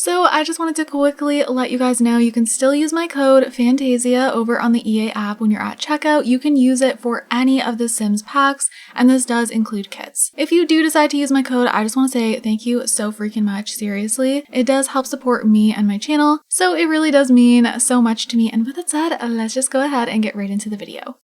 So I just wanted to quickly let you guys know you can still use my code Fantayzia over on the EA app when you're at checkout. You can use it for any of the Sims packs, and this does include kits. If you do decide to use my code, I just want to say thank you so freaking much, seriously. It does help support me and my channel, so it really does mean so much to me. And with that said, let's just go ahead and get right into the video.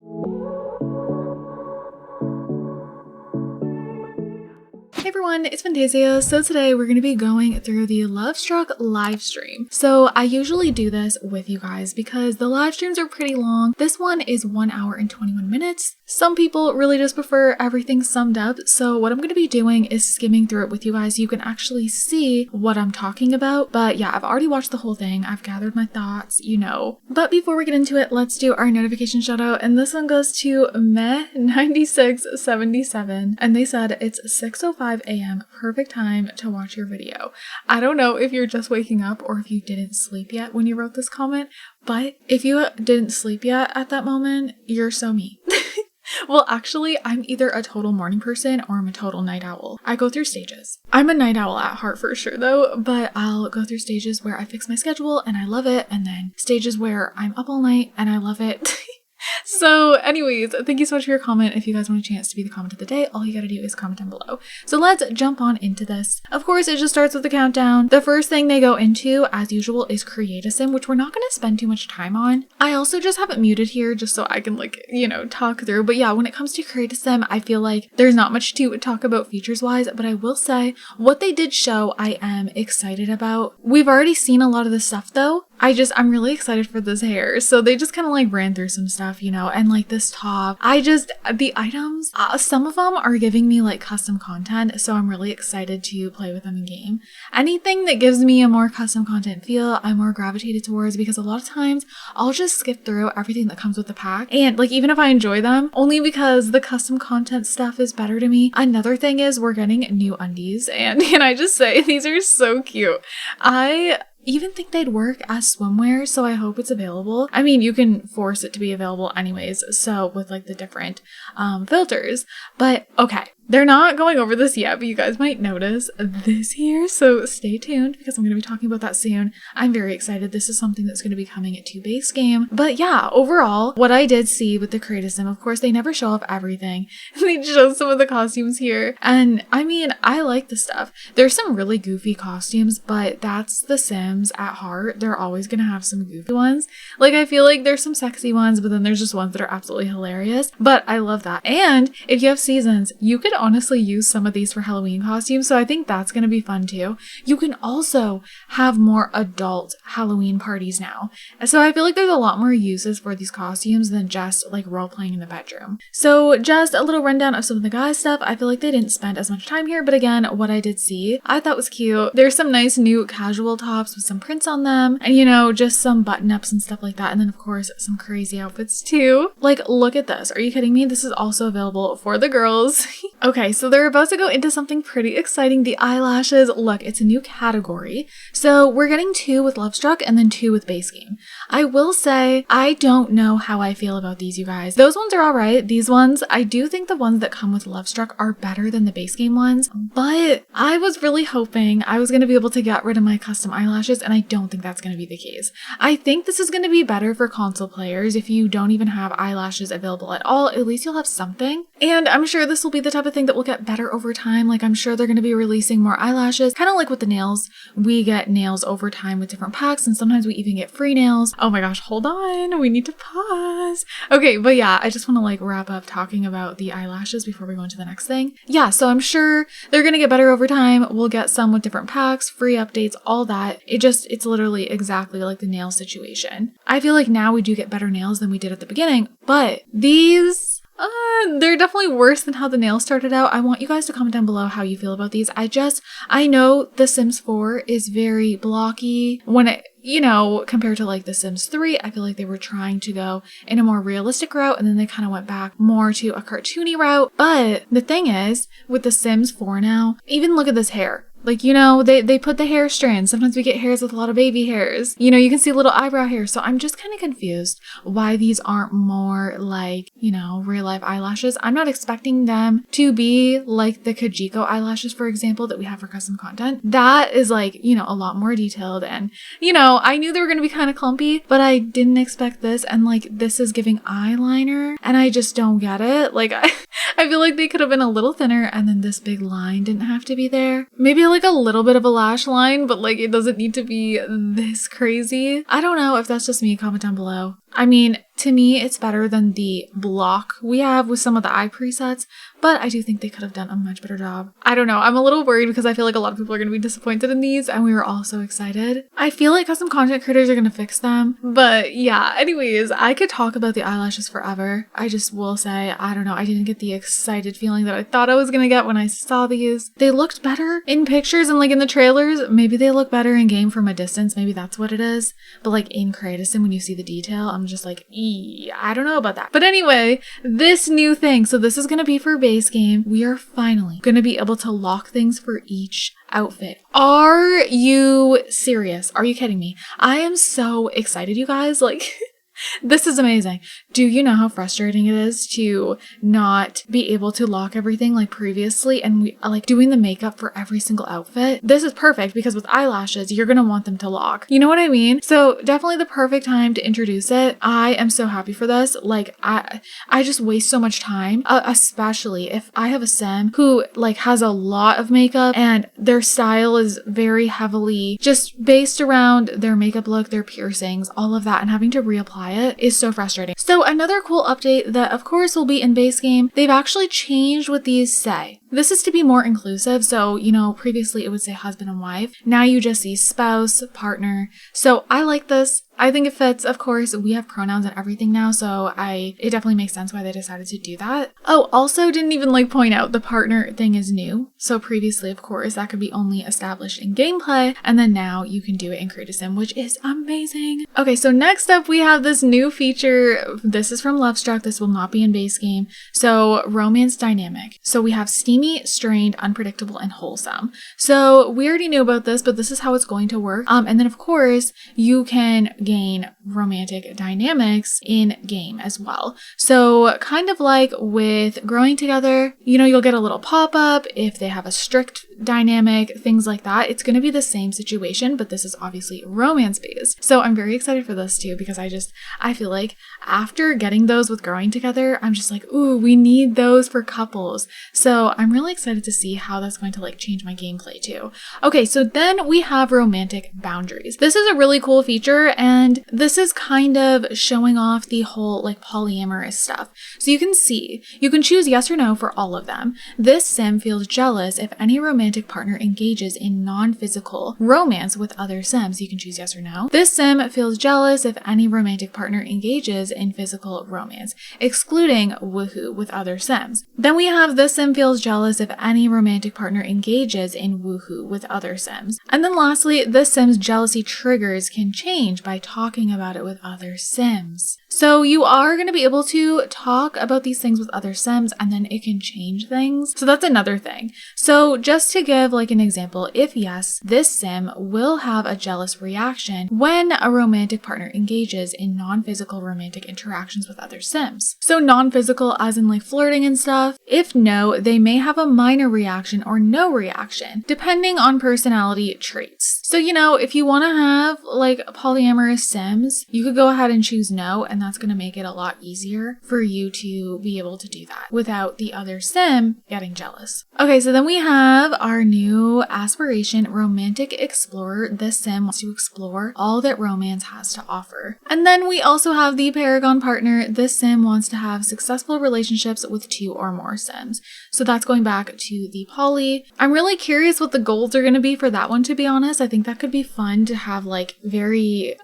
Hey everyone, it's Fantayzia. So today we're going to be going through the Lovestruck live stream. So I usually do this with you guys because the live streams are pretty long. This one is 1 hour and 21 minutes. Some people really just prefer everything summed up. So what I'm going to be doing is skimming through it with you guys so you can actually see what I'm talking about. But yeah, I've already watched the whole thing. I've gathered my thoughts, you know. But before we get into it, let's do our notification shout out. And this one goes to Meh9677. And they said it's 6:05 a.m. perfect time to watch your video. I don't know if you're just waking up or if you didn't sleep yet when you wrote this comment, but if you didn't sleep yet at that moment, you're so me. Well, actually, I'm either a total morning person or I'm a total night owl. I go through stages. I'm a night owl at heart for sure though, but I'll go through stages where I fix my schedule and I love it, and then stages where I'm up all night and I love it. So anyways, thank you so much for your comment. If you guys want a chance to be the comment of the day, all you gotta do is comment down below. So let's jump on into this. Of course, it just starts with the countdown. The first thing they go into, as usual, is create a sim, which we're not gonna spend too much time on. I also just have it muted here just so I can talk through. But yeah, when it comes to create a sim, I feel like there's not much to talk about features wise, but I will say what they did show I am excited about. We've already seen a lot of this stuff though. I'm really excited for this hair. So they just kind of ran through some stuff, and this top. The items, some of them are giving me custom content. So I'm really excited to play with them in game. Anything that gives me a more custom content feel, I'm more gravitated towards, because a lot of times I'll just skip through everything that comes with the pack. And even if I enjoy them, only because the custom content stuff is better to me. Another thing is we're getting new undies, and can I just say, these are so cute. I even think they'd work as swimwear, so I hope it's available. I mean, you can force it to be available anyways, so with the different filters. But okay, they're not going over this yet, but you guys might notice this here, so stay tuned because I'm going to be talking about that soon. I'm very excited. This is something that's going to be coming to base game. But yeah, overall, what I did see with the Create Sim, of course, they never show off everything. They show some of the costumes here, and I mean, I like the stuff. There's some really goofy costumes, but that's the Sims at heart. They're always going to have some goofy ones. I feel like there's some sexy ones, but then there's just ones that are absolutely hilarious. But I love that. And if you have seasons, you could honestly use some of these for Halloween costumes, so I think that's going to be fun too. You can also have more adult Halloween parties now, so I feel like there's a lot more uses for these costumes than just role-playing in the bedroom. So just a little rundown of some of the guys stuff. I feel like they didn't spend as much time here, but again, what I did see, I thought was cute. There's some nice new casual tops with some prints on them, and just some button-ups and stuff like that, and then of course some crazy outfits too. Look at this. Are you kidding me? This is also available for the girls. Okay, so they're about to go into something pretty exciting, the eyelashes. Look, it's a new category. So we're getting 2 with Lovestruck and then 2 with base game. I will say, I don't know how I feel about these, you guys. Those ones are all right. These ones, I do think the ones that come with Lovestruck are better than the base game ones, but I was really hoping I was going to be able to get rid of my custom eyelashes, and I don't think that's going to be the case. I think this is going to be better for console players. If you don't even have eyelashes available at all, at least you'll have something. And I'm sure this will be the type of thing that will get better over time. I'm sure they're going to be releasing more eyelashes, kind of like with the nails. We get nails over time with different packs, and sometimes we even get free nails. Oh my gosh, hold on, we need to pause. Okay, but yeah, I just want to wrap up talking about the eyelashes before we go into the next thing. Yeah, so I'm sure they're going to get better over time. We'll get some with different packs, free updates, all that. It's literally exactly like the nail situation. I feel like now we do get better nails than we did at the beginning, but these, they're definitely worse than how the nails started out. I want you guys to comment down below how you feel about these. I know The Sims 4 is very blocky when it, compared to The Sims 3, I feel like they were trying to go in a more realistic route, and then they kind of went back more to a cartoony route. But the thing is, with The Sims 4 now, even look at this hair. Like, you know, they put the hair strands. Sometimes we get hairs with a lot of baby hairs. You know, you can see little eyebrow hairs. So I'm just kind of confused why these aren't more like, you know, real life eyelashes. I'm not expecting them to be like the Kajiko eyelashes, for example, that we have for custom content. That is like, you know, a lot more detailed. And, you know, I knew they were going to be kind of clumpy, but I didn't expect this. And like, this is giving eyeliner and I just don't get it. Like, I feel like they could have been a little thinner and then this big line didn't have to be there. Maybe like a little bit of a lash line, but like it doesn't need to be this crazy. I don't know if that's just me. Comment down below. I mean, to me, it's better than the block we have with some of the eye presets, but I do think they could have done a much better job. I don't know. I'm a little worried because I feel like a lot of people are going to be disappointed in these and we were all so excited. I feel like custom content creators are going to fix them, but yeah, anyways, I could talk about the eyelashes forever. I just will say, I don't know. I didn't get the excited feeling that I thought I was going to get when I saw these. They looked better in pictures and like in the trailers. Maybe they look better in game from a distance. Maybe that's what it is. But like in Kratos, when you see the detail, I'm just like, I don't know about that. But anyway, this new thing. So this is going to be for base game. We are finally going to be able to lock things for each outfit. Are you serious? Are you kidding me? I am so excited, you guys. Like, this is amazing. Do you know how frustrating it is to not be able to lock everything like previously and we like doing the makeup for every single outfit? This is perfect because with eyelashes, you're going to want them to lock. You know what I mean? So definitely the perfect time to introduce it. I am so happy for this. Like I just waste so much time, especially if I have a sim who like has a lot of makeup and their style is very heavily just based around their makeup look, their piercings, all of that, and having to reapply it is so frustrating. So another cool update that of course will be in base game, they've actually changed what these say. This is to be more inclusive. So, you know, previously it would say husband and wife. Now you just see spouse, partner. So I like this. I think it fits. Of course, we have pronouns and everything now, so it definitely makes sense why they decided to do that. Oh, also didn't even like point out the partner thing is new. So previously, of course, that could be only established in gameplay, and then now you can do it in Create Sim, which is amazing. Okay, so next up we have this new feature. This is from Lovestruck. This will not be in base game. So romance dynamic. So we have steamy, strained, unpredictable, and wholesome. So we already knew about this, but this is how it's going to work. And then of course you can gain romantic dynamics in game as well. So kind of like with growing together, you know, you'll get a little pop-up if they have a strict dynamic, things like that. It's going to be the same situation, but this is obviously romance based. So I'm very excited for this too, because I feel like after getting those with growing together, I'm just like, ooh, we need those for couples. So I'm really excited to see how that's going to like change my gameplay too. Okay, so then we have romantic boundaries. This is a really cool feature, and this is kind of showing off the whole like polyamorous stuff. So you can see, you can choose yes or no for all of them. This sim feels jealous if any romantic partner engages in non-physical romance with other sims. You can choose yes or no. This sim feels jealous if any romantic partner engages in physical romance, excluding woohoo with other sims. Then we have this sim feels jealous if any romantic partner engages in woohoo with other sims. And then lastly, this sim's jealousy triggers can change by talking about it with other sims. So you are going to be able to talk about these things with other sims, and then it can change things. So that's another thing. So just to give like an example, if yes, this sim will have a jealous reaction when a romantic partner engages in non-physical romantic interactions with other sims. So non-physical as in like flirting and stuff. If no, they may have a minor reaction or no reaction, depending on personality traits. So, you know, if you want to have like polyamorous sims, you could go ahead and choose no, and that's going to make it a lot easier for you to be able to do that without the other sim getting jealous. Okay, so then we have our new aspiration, Romantic Explorer. This sim wants to explore all that romance has to offer. And then we also have the Paragon Partner. This sim wants to have successful relationships with 2 or more sims. So that's going back to the poly. I'm really curious what the goals are going to be for that one, to be honest. I think that could be fun to have like very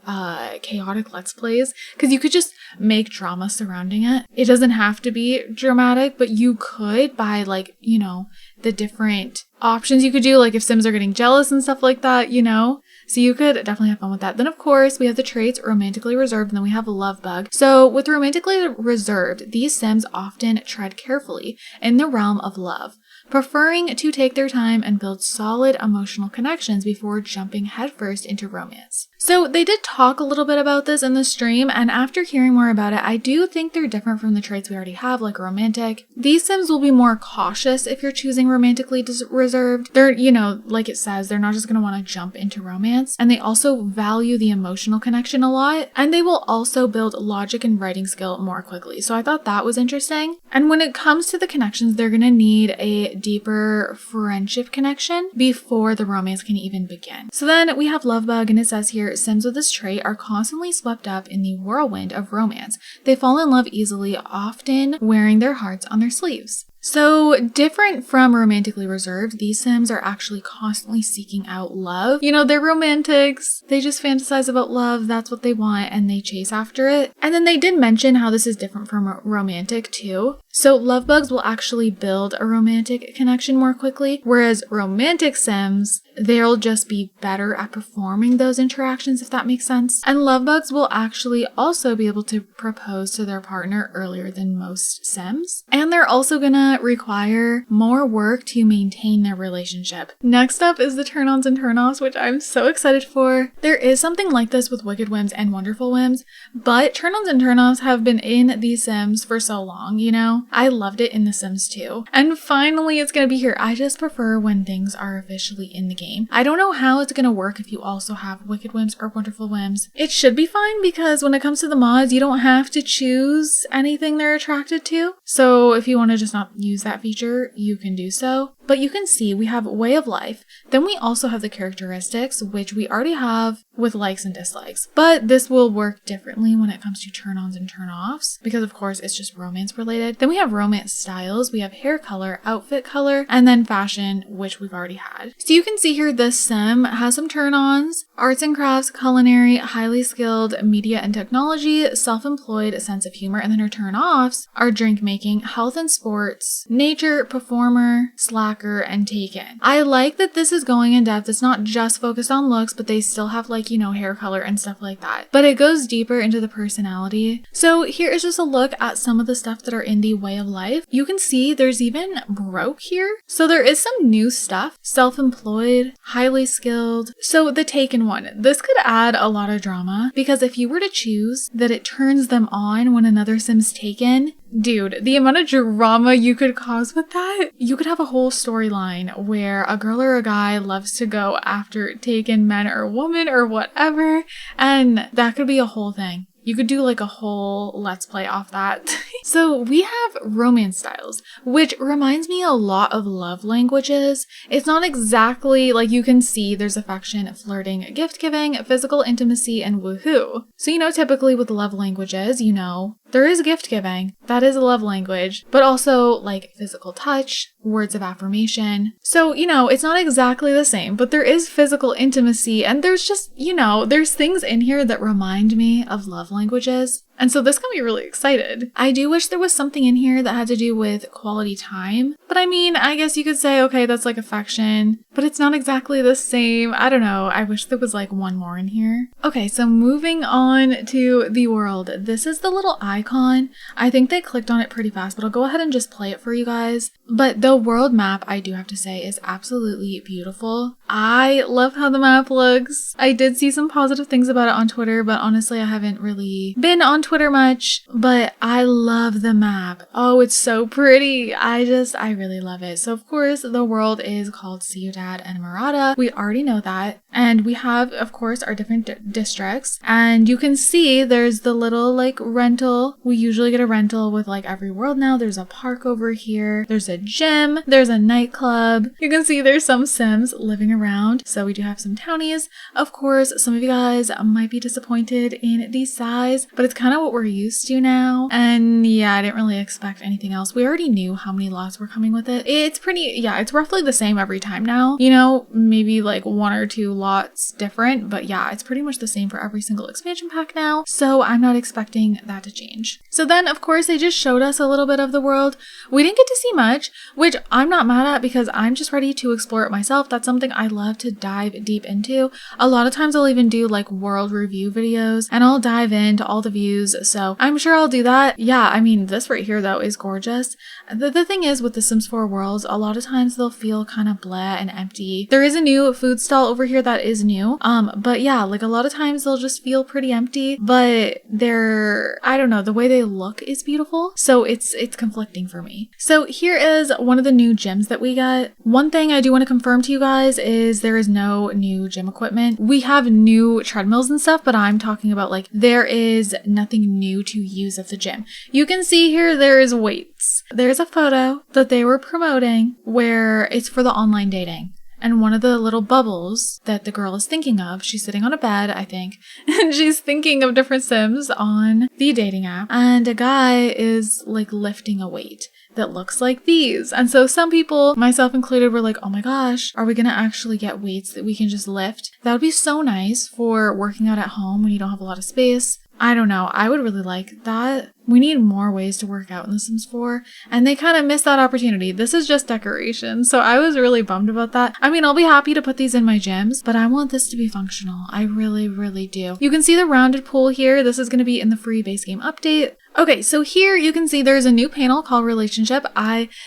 chaotic let's plays, because you could just make drama surrounding it. It doesn't have to be dramatic, but you could by like, you know, the different options you could do, like if sims are getting jealous and stuff like that, you know. So you could definitely have fun with that. Then of course we have the traits romantically reserved, and then we have a love bug. So with romantically reserved, these sims often tread carefully in the realm of love, preferring to take their time and build solid emotional connections before jumping headfirst into romance. So they did talk a little bit about this in the stream, and after hearing more about it, I do think they're different from the traits we already have, like romantic. These Sims will be more cautious if you're choosing romantically reserved. They're, you know, like it says, they're not just going to want to jump into romance, and they also value the emotional connection a lot, and they will also build logic and writing skill more quickly. So I thought that was interesting. And when it comes to the connections, they're going to need a deeper friendship connection before the romance can even begin. So then we have Lovebug, and it says here, Sims with this trait are constantly swept up in the whirlwind of romance. They fall in love easily, often wearing their hearts on their sleeves. So different from romantically reserved, these Sims are actually constantly seeking out love. You know, they're romantics. They just fantasize about love. That's what they want, and they chase after it. And then they did mention how this is different from romantic too. So Lovebugs will actually build a romantic connection more quickly, whereas romantic Sims, they'll just be better at performing those interactions, if that makes sense. And Lovebugs will actually also be able to propose to their partner earlier than most Sims. And they're also gonna require more work to maintain their relationship. Next up is the turn-ons and turn-offs, which I'm so excited for. There is something like this with Wicked Whims and Wonderful Whims, but turn-ons and turn-offs have been in these Sims for so long, you know? I loved it in The Sims 2. And finally, it's gonna be here. I just prefer when things are officially in the game. I don't know how it's gonna work if you also have Wicked Whims or Wonderful Whims. It should be fine because when it comes to the mods, you don't have to choose anything they're attracted to. So if you want to just not use that feature, you can do so. But you can see we have way of life. Then we also have the characteristics, which we already have with likes and dislikes. But this will work differently when it comes to turn-ons and turn-offs because of course it's just romance related. Then we have romance styles, we have hair color, outfit color, and then fashion, which we've already had. So you can see here this Sim has some turn-ons, arts and crafts, culinary, highly skilled, media and technology, self-employed, sense of humor, and then her turn-offs are drink making, health and sports, nature, performer, slacker, and taken. I like that this is going in depth. It's not just focused on looks, but they still have like, you know, hair color and stuff like that. But it goes deeper into the personality. So here is just a look at some of the stuff that are in the way of life. You can see there's even broke here. So there is some new stuff. Self-employed, highly skilled. So the taken one, this could add a lot of drama because if you were to choose that it turns them on when another Sim's taken, dude, the amount of drama you could cause with that. You could have a whole storyline where a girl or a guy loves to go after taken men or women or whatever, and that could be a whole thing. You could do like a whole let's play off that. So we have romance styles, which reminds me a lot of love languages. It's not exactly like you can see there's affection, flirting, gift giving, physical intimacy, and woohoo. So, you know, typically with love languages, you know, there is gift giving. That is a love language, but also like physical touch, words of affirmation. So, you know, it's not exactly the same, but there is physical intimacy and there's just, you know, there's things in here that remind me of love languages. And so this got me really excited. I do wish there was something in here that had to do with quality time. But I mean, I guess you could say, okay, that's like affection, but it's not exactly the same. I don't know. I wish there was like one more in here. Okay, so moving on to the world. This is the little icon. I think they clicked on it pretty fast, but I'll go ahead and just play it for you guys. But the world map, I do have to say, is absolutely beautiful. I love how the map looks. I did see some positive things about it on Twitter, but honestly, I haven't really been on Twitter much, but I love the map. Oh, it's so pretty. I really love it. So of course, the world is called Ciudad Enamorada. We already know that. And we have, of course, our different districts. And you can see there's the little like rental. We usually get a rental with like every world now. There's a park over here. There's a gym. There's a nightclub. You can see there's some Sims living around. So we do have some townies. Of course, some of you guys might be disappointed in the size, but it's kind of what we're used to now. And yeah, I didn't really expect anything else. We already knew how many lots were coming with it. It's pretty, yeah, it's roughly the same every time now. You know, maybe like 1 or 2 lots different, but yeah, it's pretty much the same for every single expansion pack now. So I'm not expecting that to change. So then, of course, they just showed us a little bit of the world. We didn't get to see much, which I'm not mad at because I'm just ready to explore it myself. That's something I love to dive deep into. A lot of times I'll even do like world review videos and I'll dive into all the views use, so I'm sure I'll do that. Yeah, I mean, this right here though is gorgeous. The thing is with the Sims 4 worlds, a lot of times they'll feel kind of blah and empty. There is a new food stall over here that is new, but yeah, like a lot of times they'll just feel pretty empty, but I don't know, the way they look is beautiful, so it's conflicting for me. So here is one of the new gyms that we got. One thing I do want to confirm to you guys is there is no new gym equipment. We have new treadmills and stuff, but I'm talking about like there is nothing new to use at the gym. You can see here there is weights. There's a photo that they were promoting where it's for the online dating. And one of the little bubbles that the girl is thinking of, she's sitting on a bed, I think, and she's thinking of different Sims on the dating app. And a guy is like lifting a weight that looks like these. And so some people, myself included, were like, oh my gosh, are we gonna actually get weights that we can just lift? That would be so nice for working out at home when you don't have a lot of space. I don't know. I would really like that. We need more ways to work out in The Sims 4, and they kind of missed that opportunity. This is just decoration, so I was really bummed about that. I mean, I'll be happy to put these in my gyms, but I want this to be functional. I really, really do. You can see the rounded pool here. This is going to be in the free base game update. Okay, so here you can see there's a new panel called Relationship.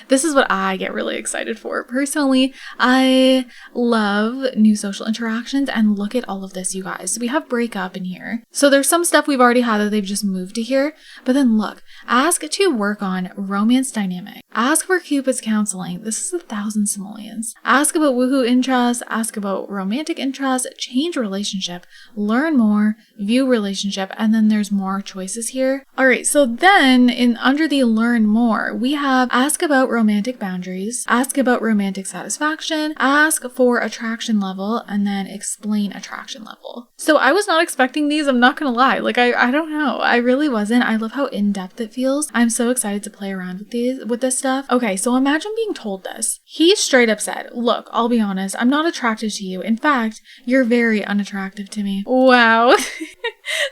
This is what I get really excited for. Personally, I love new social interactions, and look at all of this, you guys. We have breakup in here. So there's some stuff we've already had that they've just moved to here, but then look, ask to work on romance dynamic. Ask for Cupid's counseling. This is 1,000 simoleons. Ask about woohoo interests. Ask about romantic interests. Change relationship. Learn more. View relationship. And then there's more choices here. All right, so then under the learn more, we have ask about romantic boundaries. Ask about romantic satisfaction. Ask for attraction level. And then explain attraction level. So I was not expecting these. I'm not gonna lie. Like, I don't know. I really wasn't. I love how in-depth it feels. I'm so excited to play around with this stuff. Okay, so imagine being told this. He straight up said, look, I'll be honest, I'm not attracted to you. In fact, you're very unattractive to me. Wow.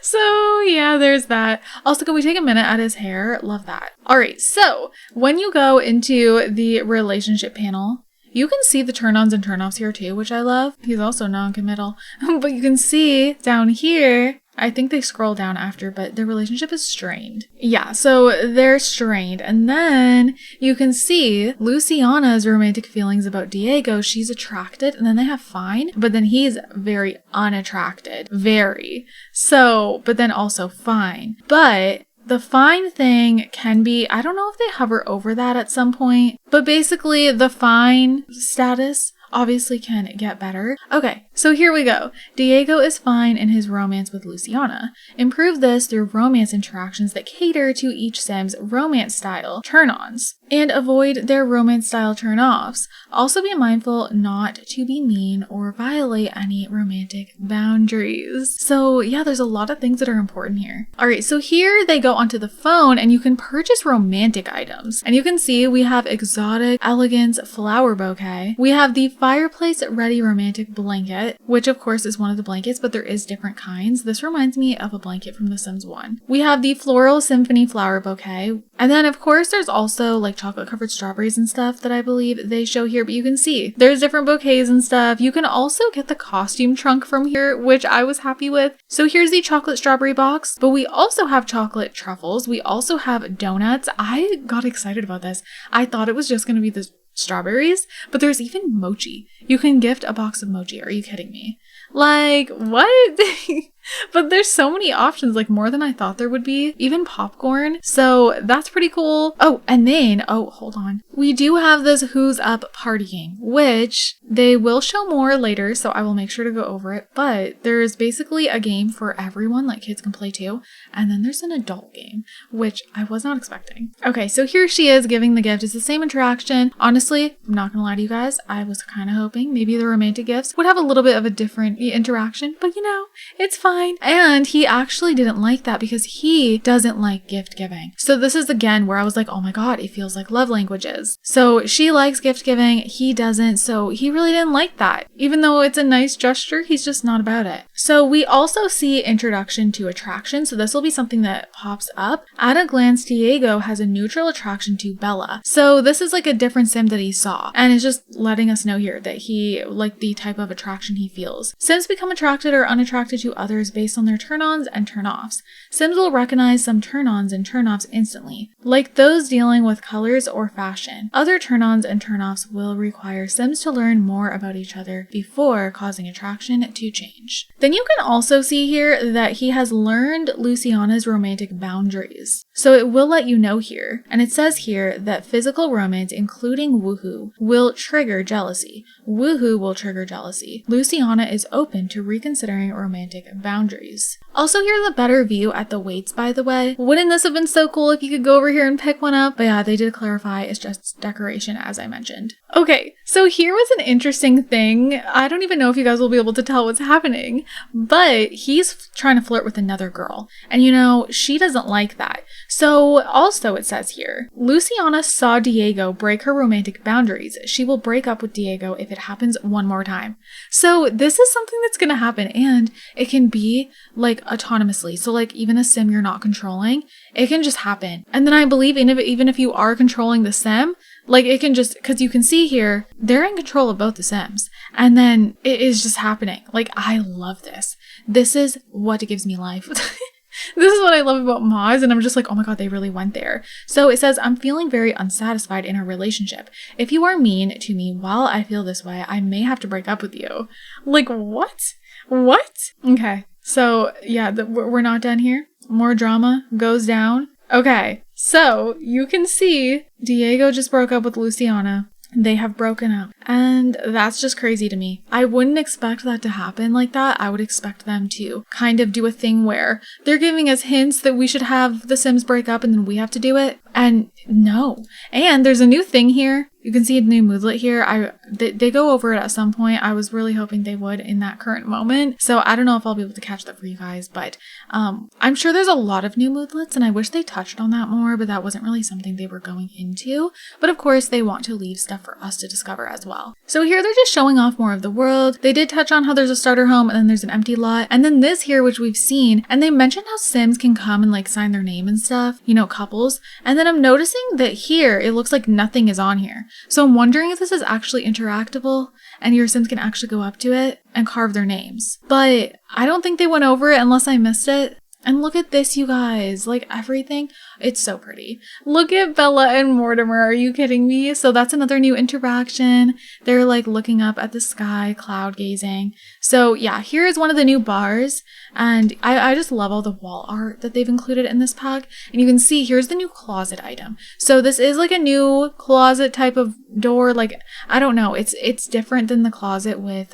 So yeah, there's that. Also, can we take a minute at his hair? Love that. All right, so when you go into the relationship panel, you can see the turn-ons and turn-offs here too, which I love. He's also non-committal. But you can see down here, I think they scroll down after, but their relationship is strained. Yeah, so they're strained. And then you can see Luciana's romantic feelings about Diego. She's attracted, and then they have fine, but then he's very unattracted. Very. So, but then also fine. But the fine thing can be, I don't know if they hover over that at some point, but basically the fine status obviously can get better. Okay, so here we go. Diego is fine in his romance with Luciana. Improve this through romance interactions that cater to each Sim's romance style turn-ons, and avoid their romance style turn-offs. Also be mindful not to be mean or violate any romantic boundaries. So yeah, there's a lot of things that are important here. All right, so here they go onto the phone and you can purchase romantic items. And you can see we have exotic elegance flower bouquet. We have the fireplace ready romantic blanket, which of course is one of the blankets, but there is different kinds. This reminds me of a blanket from The Sims 1. We have the floral symphony flower bouquet. And then of course there's also like chocolate covered strawberries and stuff that I believe they show here, but you can see there's different bouquets and stuff. You can also get the costume trunk from here, which I was happy with. So here's the chocolate strawberry box, but we also have chocolate truffles. We also have donuts. I got excited about this. I thought it was just going to be the strawberries, but there's even mochi. You can gift a box of mochi. Are you kidding me? Like, what? But there's so many options, like more than I thought there would be. Even popcorn. So that's pretty cool. Oh, and then, hold on. We do have this Who's Up partying, which they will show more later, so I will make sure to go over it. But there's basically a game for everyone, like kids can play too. And then there's an adult game, which I was not expecting. Okay, so here she is giving the gift. It's the same interaction. Honestly, I'm not gonna lie to you guys. I was kind of hoping maybe the romantic gifts would have a little bit of a different interaction, but you know, it's fine. And he actually didn't like that because he doesn't like gift giving. So this is again where I was like, oh my god, it feels like love languages. So she likes gift giving, he doesn't, so he really didn't like that. Even though it's a nice gesture, he's just not about it. So we also see introduction to attraction, so this will be something that pops up. At a glance, Diego has a neutral attraction to Bella. So this is like a different Sim that he saw, and it's just letting us know here that he, like the type of attraction he feels. Sims become attracted or unattracted to others behaviors based on their turn-ons and turn-offs. Sims will recognize some turn-ons and turn-offs instantly, like those dealing with colors or fashion. Other turn-ons and turn-offs will require Sims to learn more about each other before causing attraction to change. Then you can also see here that he has learned Luciana's romantic boundaries. So it will let you know here, and it says here that physical romance, including woohoo, will trigger jealousy. Woohoo will trigger jealousy. Luciana is open to reconsidering romantic boundaries. Also, here's a better view at the weights, by the way. Wouldn't this have been so cool if you could go over here and pick one up? But yeah, they did clarify it's just decoration, as I mentioned. Okay, so here was an interesting thing. I don't even know if you guys will be able to tell what's happening, but he's trying to flirt with another girl. And you know, she doesn't like that. So also it says here, Luciana saw Diego break her romantic boundaries. She will break up with Diego if it happens one more time. So this is something that's going to happen, and it can be like autonomously. So like even a sim you're not controlling, it can just happen. And then I believe even if you are controlling the sim, like it can just, because you can see here, they're in control of both the sims. And then it is just happening. Like, I love this. This is what gives me life. This is what I love about mods, and I'm just like, oh my god, they really went there. So it says, I'm feeling very unsatisfied in our relationship. If you are mean to me while I feel this way, I may have to break up with you. Like, what? What? Okay, so yeah, we're not done here. More drama goes down. Okay, so you can see Diego just broke up with Luciana. They have broken up, and that's just crazy to me. I wouldn't expect that to happen like that. I would expect them to kind of do a thing where they're giving us hints that we should have the Sims break up and then we have to do it. And no. And there's a new thing here. You can see a new moodlet here. They go over it at some point. I was really hoping they would in that current moment. So I don't know if I'll be able to catch that for you guys, but I'm sure there's a lot of new moodlets, and I wish they touched on that more, but that wasn't really something they were going into. But of course, they want to leave stuff for us to discover as well. So here they're just showing off more of the world. They did touch on how there's a starter home and then there's an empty lot. And then this here, which we've seen, and they mentioned how Sims can come and like sign their name and stuff, you know, couples. And then I'm noticing that here, it looks like nothing is on here. So I'm wondering if this is actually interactable and your Sims can actually go up to it and carve their names. But I don't think they went over it unless I missed it. And look at this, you guys, like everything. It's so pretty. Look at Bella and Mortimer. Are you kidding me? So that's another new interaction. They're like looking up at the sky, cloud gazing. So yeah, here is one of the new bars. And I just love all the wall art that they've included in this pack. And you can see here's the new closet item. So this is like a new closet type of door. Like, I don't know. It's different than the closet with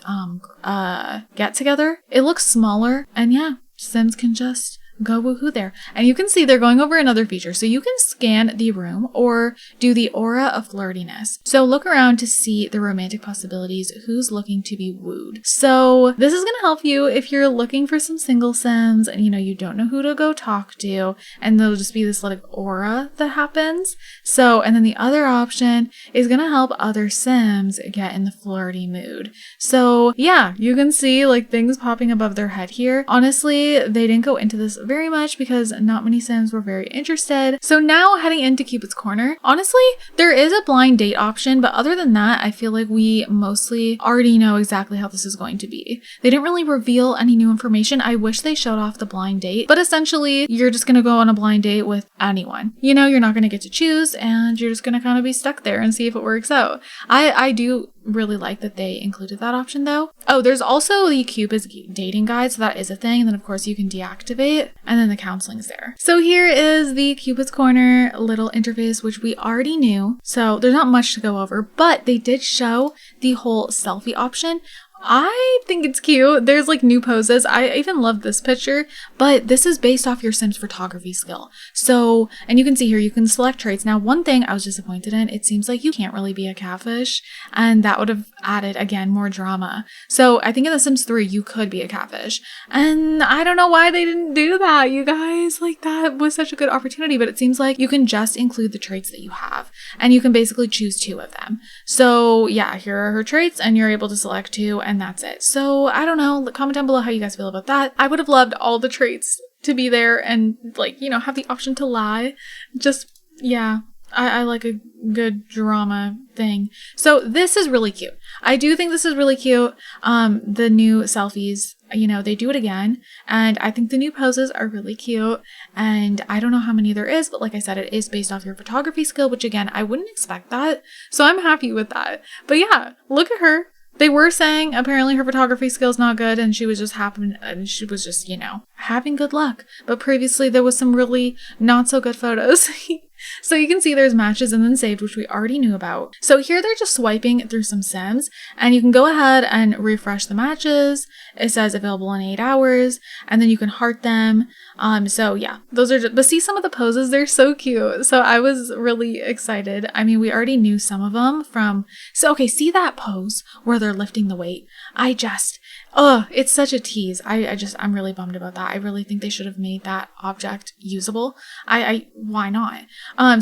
Get Together. It looks smaller, and yeah, Sims can just go woohoo there. And you can see they're going over another feature. So you can scan the room or do the aura of flirtiness. So look around to see the romantic possibilities, who's looking to be wooed. So this is going to help you if you're looking for some single Sims and you know you don't know who to go talk to, and there'll just be this like aura that happens. So, and then the other option is going to help other Sims get in the flirty mood. So yeah, you can see like things popping above their head here. Honestly, they didn't go into this very much because not many Sims were very interested. So now heading into Cupid's Corner, honestly, there is a blind date option, but other than that, I feel like we mostly already know exactly how this is going to be. They didn't really reveal any new information. I wish they showed off the blind date, but essentially you're just going to go on a blind date with anyone. You know, you're not going to get to choose, and you're just going to kind of be stuck there and see if it works out. I do really like that they included that option though. Oh, there's also the Cupid's dating guide, so that is a thing. And then of course you can deactivate, and then the counseling's there. So here is the Cupid's Corner little interface, which we already knew. So there's not much to go over, but they did show the whole selfie option. I think it's cute. There's like new poses. I even love this picture, but this is based off your Sims photography skill. So, and you can see here, you can select traits. Now, one thing I was disappointed in, it seems like you can't really be a catfish, and that would have added, again, more drama. So I think in The Sims 3, you could be a catfish, and I don't know why they didn't do that, you guys. Like, that was such a good opportunity, but it seems like you can just include the traits that you have, and you can basically choose 2 of them. So yeah, here are her traits, and you're able to select 2, and that's it. So I don't know, comment down below how you guys feel about that. I would have loved all the traits to be there and like, you know, have the option to lie. Just, yeah. I like a good drama thing. So this is really cute. I do think this is really cute. The new selfies, you know, they do it again. And I think the new poses are really cute. And I don't know how many there is, but like I said, it is based off your photography skill, which again, I wouldn't expect that. So I'm happy with that. But yeah, look at her. They were saying apparently her photography skill's not good and she was just, you know, having good luck. But previously there was some really not so good photos. So you can see there's matches and then saved, which we already knew about. So here they're just swiping through some Sims and you can go ahead and refresh the matches. It says available in 8 hours and then you can heart them. So yeah, those are just, but see some of the poses, they're so cute. So I was really excited. I mean, we already knew some of them from, so okay, see that pose where they're lifting the weight? It's such a tease. I'm really bummed about that. I really think they should have made that object usable. Why not?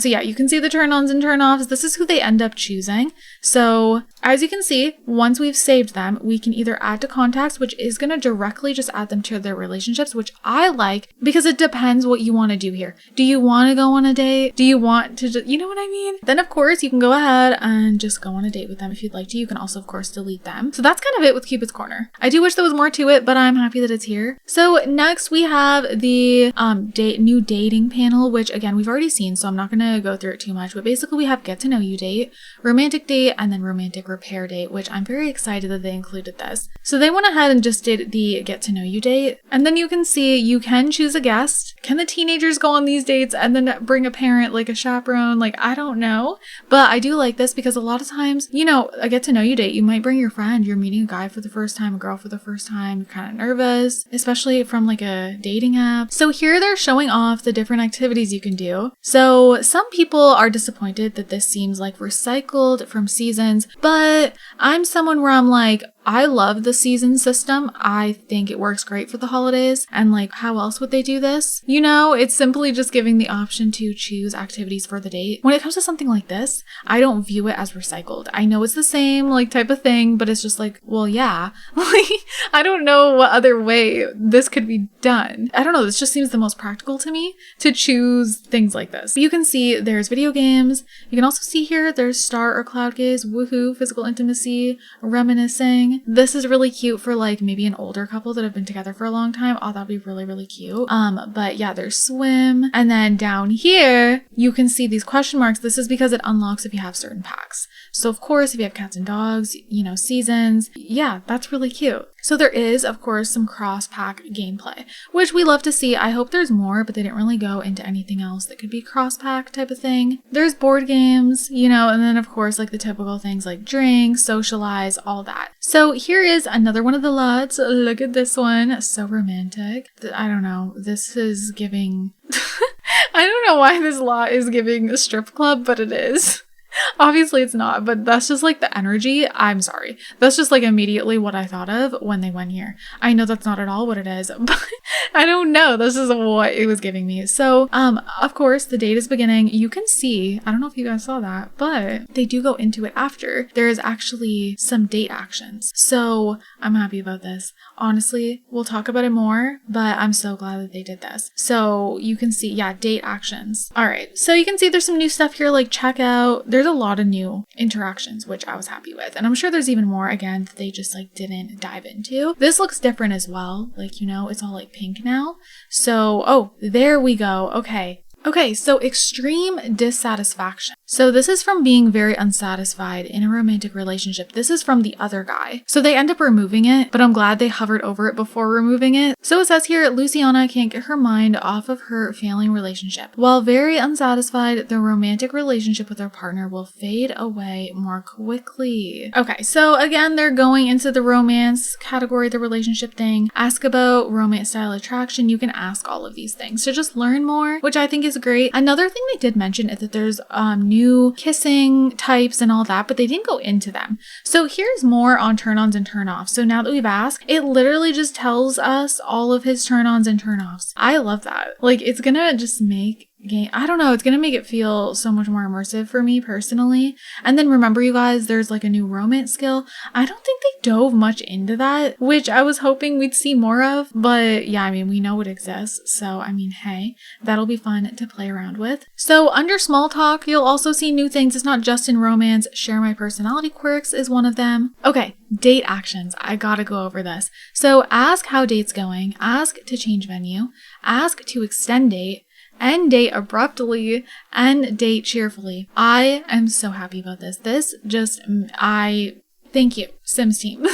So yeah, you can see the turn-ons and turn-offs. This is who they end up choosing. So as you can see, once we've saved them, we can either add to contacts, which is going to directly just add them to their relationships, which I like because it depends what you want to do here. Do you want to go on a date? Do you want to just, you know what I mean? Then of course you can go ahead and just go on a date with them if you'd like to. You can also of course delete them. So that's kind of it with Cupid's Corner. I do wish there was more to it, but I'm happy that it's here. So next we have the new dating panel, which again, we've already seen, so I'm not going to go through it too much, but basically we have get to know you date, romantic date, and then romantic repair date, which I'm very excited that they included this. So they went ahead and just did the get to know you date. And then you can see you can choose a guest. Can the teenagers go on these dates and then bring a parent, like a chaperone? Like, I don't know. But I do like this because a lot of times, you know, a get to know you date, you might bring your friend. You're meeting a guy for the first time, a girl for the first time. You're kind of nervous, especially from like a dating app. So here they're showing off the different activities you can do. So some people are disappointed that this seems like recycled from seasons, but I'm someone where I'm like, I love the season system. I think it works great for the holidays. And like, how else would they do this? You know, it's simply just giving the option to choose activities for the date. When it comes to something like this, I don't view it as recycled. I know it's the same like type of thing, but it's just like, well, yeah, like, I don't know what other way this could be done. I don't know. This just seems the most practical to me to choose things like this. But you can see there's video games. You can also see here there's star or cloud gaze, woohoo, physical intimacy, reminiscing. This is really cute for like maybe an older couple that have been together for a long time. Oh, that'd be really, really cute. But yeah, there's swim. And then down here, you can see these question marks. This is because it unlocks if you have certain packs. So of course, if you have cats and dogs, you know, seasons, yeah, that's really cute. So there is, of course, some cross-pack gameplay, which we love to see. I hope there's more, but they didn't really go into anything else that could be cross-pack type of thing. There's board games, you know, and then of course, like the typical things like drink, socialize, all that. So here is another one of the lots. Look at this one. So romantic. I don't know. This is giving... I don't know why this lot is giving a strip club, but it is. Obviously it's not, but that's just like the energy. I'm sorry. That's just like immediately what I thought of when they went here. I know that's not at all what it is, but I don't know. This is what it was giving me. So, of course, the date is beginning. You can see, I don't know if you guys saw that, but they do go into it after. There is actually some date actions. So I'm happy about this. Honestly, we'll talk about it more, but I'm so glad that they did this. So you can see, yeah, date actions. All right. So you can see there's some new stuff here, like checkout. There's a lot of new interactions, which I was happy with. And I'm sure there's even more, again, that they just like didn't dive into. This looks different as well. Like, you know, it's all like pink now. So, oh, there we go. Okay, so extreme dissatisfaction. So this is from being very unsatisfied in a romantic relationship. This is from the other guy. So they end up removing it, but I'm glad they hovered over it before removing it. So it says here, Luciana can't get her mind off of her failing relationship. While very unsatisfied, the romantic relationship with her partner will fade away more quickly. Okay, so again, they're going into the romance category, the relationship thing. Ask about romance style attraction. You can ask all of these things to just learn more, which I think is great. Another thing they did mention is that there's new kissing types and all that, but they didn't go into them. So here's more on turn-ons and turn-offs. So now that we've asked, it literally just tells us all of his turn-ons and turn-offs. I love that. Like, it's gonna just make game. I don't know. It's going to make it feel so much more immersive for me personally. And then remember, you guys, there's like a new romance skill. I don't think they dove much into that, which I was hoping we'd see more of. But yeah, I mean, we know it exists. So, I mean, hey, that'll be fun to play around with. So under small talk, you'll also see new things. It's not just in romance. Share my personality quirks is one of them. Okay, date actions. I gotta go over this. So ask how date's going. Ask to change venue. Ask to extend date. End date abruptly, end date cheerfully. I am so happy about this. Thank you, Sims team.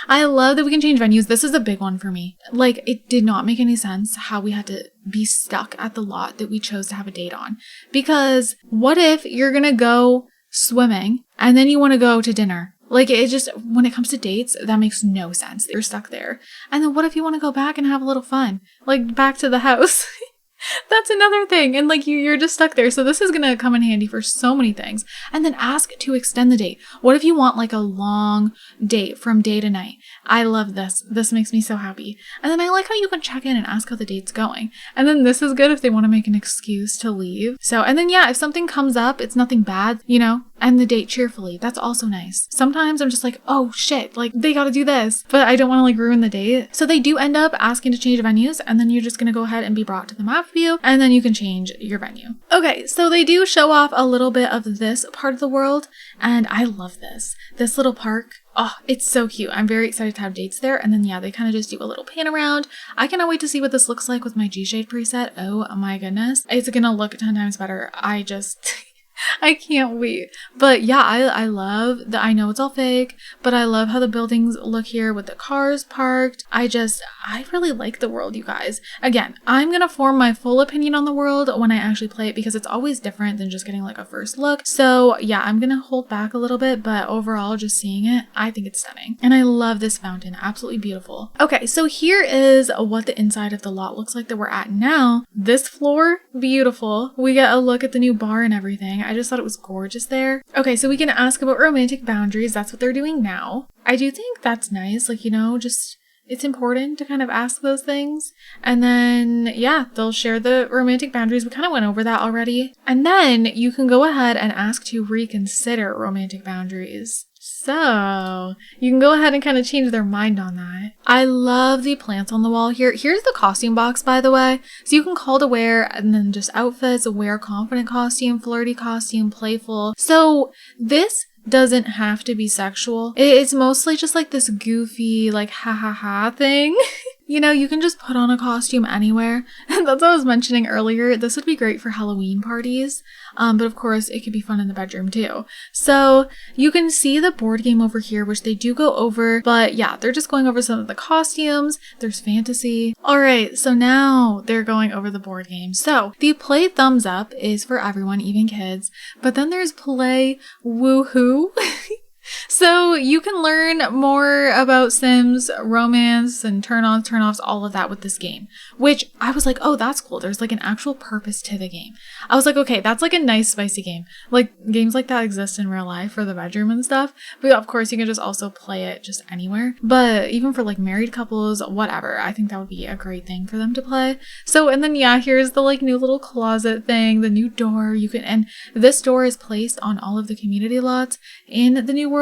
I love that we can change venues. This is a big one for me. Like, it did not make any sense how we had to be stuck at the lot that we chose to have a date on. Because what if you're gonna go swimming and then you want to go to dinner? Like, it just, when it comes to dates, that makes no sense. You're stuck there. And then what if you want to go back and have a little fun? Like, back to the house. That's another thing. And like you're just stuck there. So this is going to come in handy for so many things. And then ask to extend the date. What if you want like a long date from day to night? I love this. This makes me so happy. And then I like how you can check in and ask how the date's going. And then this is good if they want to make an excuse to leave. So, and then yeah, if something comes up, it's nothing bad, you know, end the date cheerfully. That's also nice. Sometimes I'm just like, oh shit, like they got to do this, but I don't want to like ruin the date. So they do end up asking to change venues, and then you're just going to go ahead and be brought to the map view, and then you can change your venue. Okay, so they do show off a little bit of this part of the world, and I love this. This little park. Oh, it's so cute. I'm very excited to have dates there. And then, yeah, they kind of just do a little pan around. I cannot wait to see what this looks like with my G-Shade preset. Oh my goodness. It's going to look 10 times better. I can't wait. But yeah, I love that. I know it's all fake, but I love how the buildings look here with the cars parked. I really like the world, you guys. Again, I'm gonna form my full opinion on the world when I actually play it, because it's always different than just getting like a first look. So yeah, I'm gonna hold back a little bit, but overall, just seeing it, I think it's stunning. And I love this fountain. Absolutely beautiful. Okay, so here is what the inside of the lot looks like that we're at now. This floor, beautiful. We get a look at the new bar and everything. I just thought it was gorgeous there. Okay, so we can ask about romantic boundaries. That's what they're doing now. I do think that's nice. Like, you know, just it's important to kind of ask those things. And then, yeah, they'll share the romantic boundaries. We kind of went over that already. And then you can go ahead and ask to reconsider romantic boundaries. So you can go ahead and kind of change their mind on that. I love the plants on the wall here. Here's the costume box, by the way. So you can call to wear, and then just outfits, wear confident costume, flirty costume, playful. So this doesn't have to be sexual. It's mostly just like this goofy, like ha ha ha thing. You know, you can just put on a costume anywhere. And that's what I was mentioning earlier. This would be great for Halloween parties. But of course, it could be fun in the bedroom too. So you can see the board game over here, which they do go over. But yeah, they're just going over some of the costumes. There's fantasy. All right, so now they're going over the board game. So the play thumbs up is for everyone, even kids. But then there's play woohoo. So you can learn more about Sims, romance, and turn-ons, turn-offs, all of that with this game, which I was like, oh, that's cool. There's like an actual purpose to the game. I was like, okay, that's like a nice spicy game. Like games like that exist in real life for the bedroom and stuff. But of course you can just also play it just anywhere. But even for like married couples, whatever, I think that would be a great thing for them to play. So, and then yeah, here's the like new little closet thing, the new door and this door is placed on all of the community lots in the new world.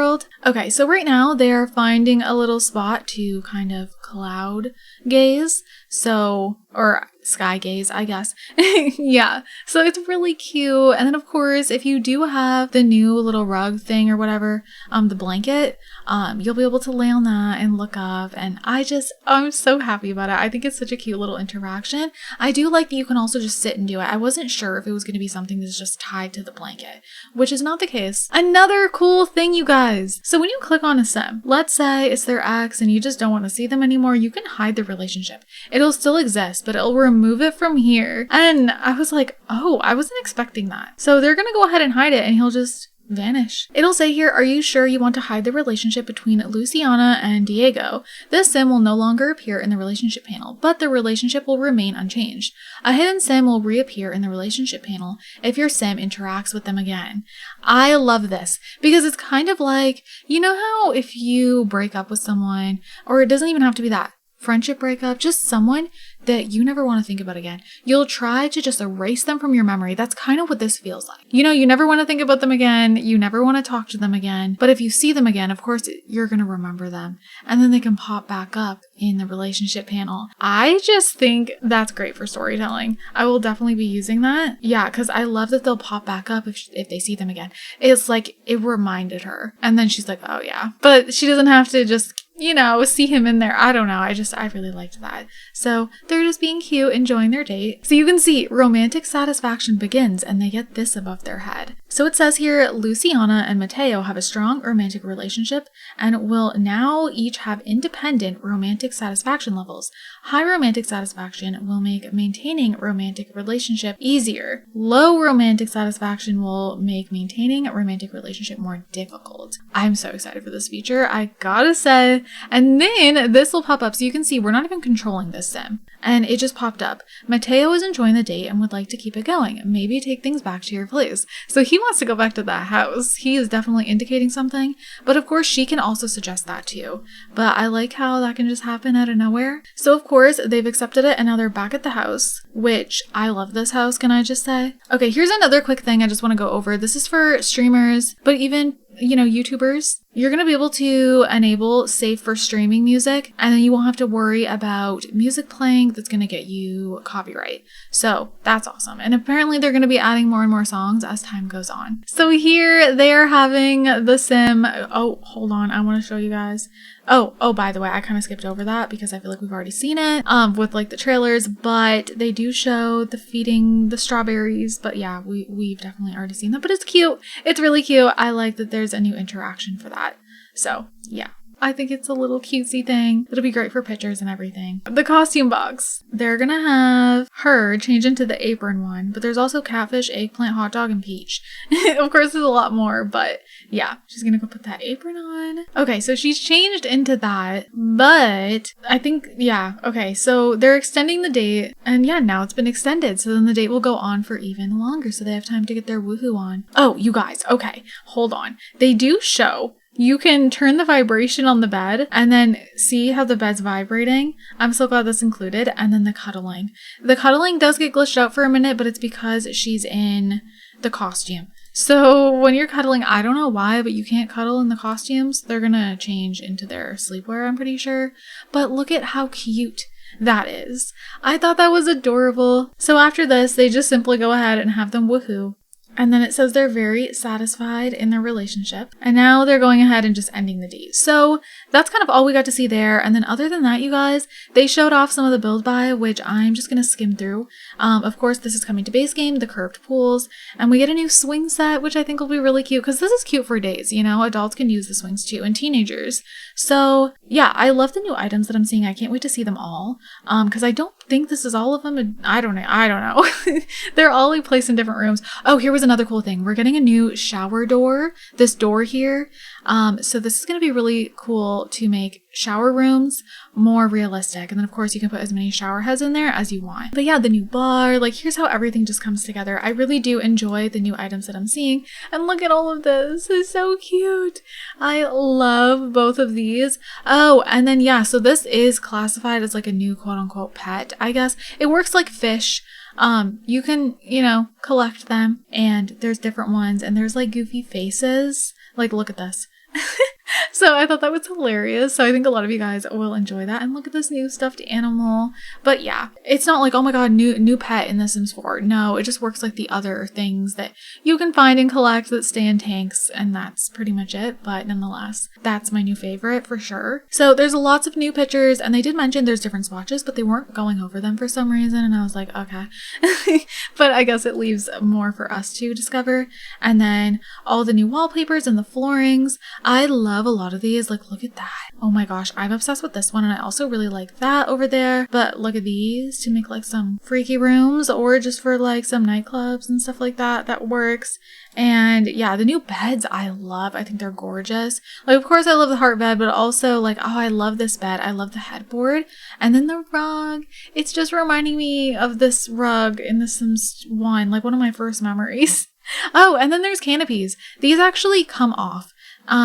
Okay, so right now they are finding a little spot to kind of cloud gaze. So, or sky gaze, I guess. Yeah, so it's really cute. And then of course, if you do have the new little rug thing or whatever, the blanket, you'll be able to lay on that and look up. And I'm so happy about it. I think it's such a cute little interaction. I do like that you can also just sit and do it. I wasn't sure if it was going to be something that's just tied to the blanket, which is not the case. Another cool thing, you guys. So when you click on a sim, let's say it's their ex and you just don't want to see them anymore, you can hide the relationship. It'll still exist, but it'll remove it from here. And I was like, oh, I wasn't expecting that. So they're gonna go ahead and hide it and he'll just vanish. It'll say here, are you sure you want to hide the relationship between Luciana and Diego? This sim will no longer appear in the relationship panel, but the relationship will remain unchanged. A hidden sim will reappear in the relationship panel if your sim interacts with them again. I love this because it's kind of like, you know how if you break up with someone, or it doesn't even have to be that, friendship breakup, just someone that you never want to think about again. You'll try to just erase them from your memory. That's kind of what this feels like. You know, you never want to think about them again. You never want to talk to them again. But if you see them again, of course, you're going to remember them. And then they can pop back up in the relationship panel. I just think that's great for storytelling. I will definitely be using that. Yeah, because I love that they'll pop back up if they see them again. It's like it reminded her. And then she's like, oh yeah. But she doesn't have to just, you know, see him in there. I don't know. I really liked that. So they're just being cute, enjoying their date. So you can see romantic satisfaction begins and they get this above their head. So it says here, Luciana and Mateo have a strong romantic relationship and will now each have independent romantic satisfaction levels. High romantic satisfaction will make maintaining romantic relationship easier. Low romantic satisfaction will make maintaining a romantic relationship more difficult. I'm so excited for this feature. I gotta say. And then this will pop up. So you can see we're not even controlling this sim. And it just popped up. Mateo is enjoying the date and would like to keep it going. Maybe take things back to your place. So he wants to go back to that house. He is definitely indicating something. But of course, she can also suggest that too. But I like how that can just happen out of nowhere. So of course, they've accepted it and now they're back at the house, which I love this house, can I just say? Okay, here's another quick thing I just want to go over. This is for streamers, but even, you know, YouTubers. You're going to be able to enable save for streaming music, and then you won't have to worry about music playing that's going to get you copyright. So that's awesome. And apparently they're going to be adding more and more songs as time goes on. So here they are having the sim. Oh, hold on. I want to show you guys. Oh, by the way, I kind of skipped over that because I feel like we've already seen it with like the trailers, but they do show the feeding the strawberries. But yeah, we've definitely already seen that, but it's cute. It's really cute. I like that there's a new interaction for that. So yeah. I think it's a little cutesy thing. It'll be great for pictures and everything. The costume box. They're gonna have her change into the apron one, but there's also catfish, eggplant, hot dog, and peach. Of course, there's a lot more, but yeah, she's gonna go put that apron on. Okay, so she's changed into that, but I think, yeah, okay, so they're extending the date, and yeah, now it's been extended, so then the date will go on for even longer, so they have time to get their woohoo on. Oh, you guys, okay, hold on. They do show you can turn the vibration on the bed and then see how the bed's vibrating. I'm so glad that's included. And then the cuddling. The cuddling does get glitched out for a minute, but it's because she's in the costume. So when you're cuddling, I don't know why, but you can't cuddle in the costumes. They're gonna change into their sleepwear, I'm pretty sure. But look at how cute that is. I thought that was adorable. So after this, they just simply go ahead and have them woohoo. And then it says they're very satisfied in their relationship. And now they're going ahead and just ending the date. So that's kind of all we got to see there. And then other than that, you guys, they showed off some of the build buy, which I'm just going to skim through. Of course, this is coming to base game, the curved pools. And we get a new swing set, which I think will be really cute because this is cute for days. You know, adults can use the swings too and teenagers. So yeah, I love the new items that I'm seeing. I can't wait to see them all. Because I don't think this is all of them. I don't know. They're all like placed in different rooms. Oh, here was another cool thing. We're getting a new shower door. This door here. So this is going to be really cool to make shower rooms more realistic. And then of course you can put as many shower heads in there as you want. But yeah, the new bar, like here's how everything just comes together. I really do enjoy the new items that I'm seeing. And look at all of this. It's so cute. I love both of these. Oh, and then yeah, so this is classified as like a new quote unquote pet, I guess. It works like fish. You can, you know, collect them and there's different ones and there's like goofy faces. Like, look at this. So I thought that was hilarious. So I think a lot of you guys will enjoy that. And look at this new stuffed animal. But yeah, it's not like, oh my god, new pet in The Sims 4. No, it just works like the other things that you can find and collect that stay in tanks. And that's pretty much it. But nonetheless, that's my new favorite for sure. So there's lots of new pictures. And they did mention there's different swatches, but they weren't going over them for some reason. And I was like, okay. But I guess it leaves more for us to discover. And then all the new wallpapers and the floorings. I love a lot of these. Like, look at that. Oh my gosh, I'm obsessed with this one. And I also really like that over there. But look at these to make like some freaky rooms or just for like some nightclubs and stuff like that. That works. And yeah, the new beds I love. I think they're gorgeous. Like, of course I love the heart bed, but also like, oh, I love this bed. I love the headboard. And then the rug. It's just reminding me of this rug in The Sims 1, like one of my first memories. Oh, and then there's canopies. These actually come off.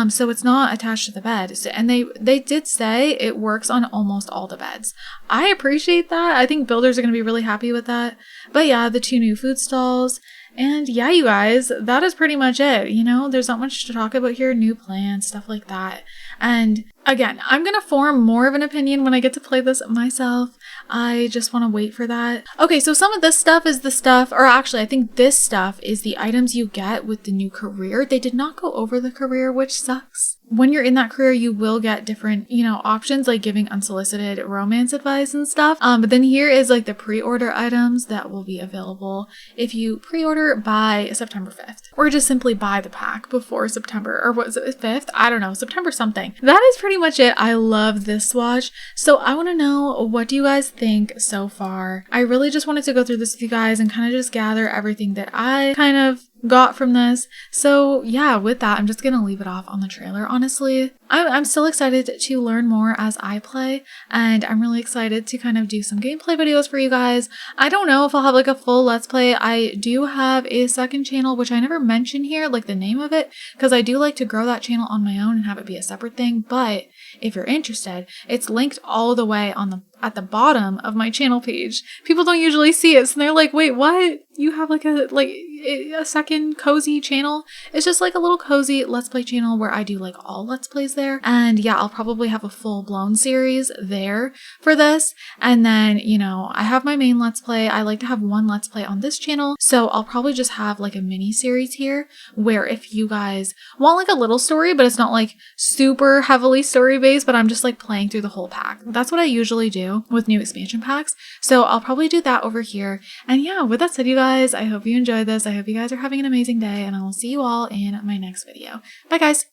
So it's not attached to the bed. And they did say it works on almost all the beds. I appreciate that. I think builders are going to be really happy with that. But yeah, the 2 new food stalls. And yeah, you guys, that is pretty much it. You know, there's not much to talk about here. New plans, stuff like that. And again, I'm going to form more of an opinion when I get to play this myself. I just want to wait for that. Okay, so some of this stuff is the stuff, or actually I think this stuff is the items you get with the new career. They did not go over the career, which sucks. When you're in that career, you will get different, you know, options like giving unsolicited romance advice and stuff. But then here is like the pre-order items that will be available if you pre-order by September 5th, or just simply buy the pack before September, or was it 5th? I don't know, September something. That is pretty much it. I love this swatch. So I want to know, what do you guys think so far? I really just wanted to go through this with you guys and kind of just gather everything that I kind of got from this. So yeah, with that, I'm just gonna leave it off on the trailer. Honestly, I'm still excited to learn more as I play, and I'm really excited to kind of do some gameplay videos for you guys. I don't know if I'll have like a full let's play. I do have a second channel, which I never mention here, like the name of it, because I do like to grow that channel on my own and have it be a separate thing. But if you're interested, it's linked all the way on at the bottom of my channel page. People don't usually see it, so they're like, wait, what? You have like a second cozy channel? It's just like a little cozy let's play channel where I do like all let's plays there. And yeah, I'll probably have a full-blown series there for this. And then, you know, I have my main let's play. I like to have one let's play on this channel, so I'll probably just have like a mini series here where if you guys want like a little story, but it's not like super heavily story based, but I'm just like playing through the whole pack. That's what I usually do with new expansion packs. So I'll probably do that over here. And yeah, with that said, you guys, I hope you enjoyed this. I hope you guys are having an amazing day, and I will see you all in my next video. Bye guys.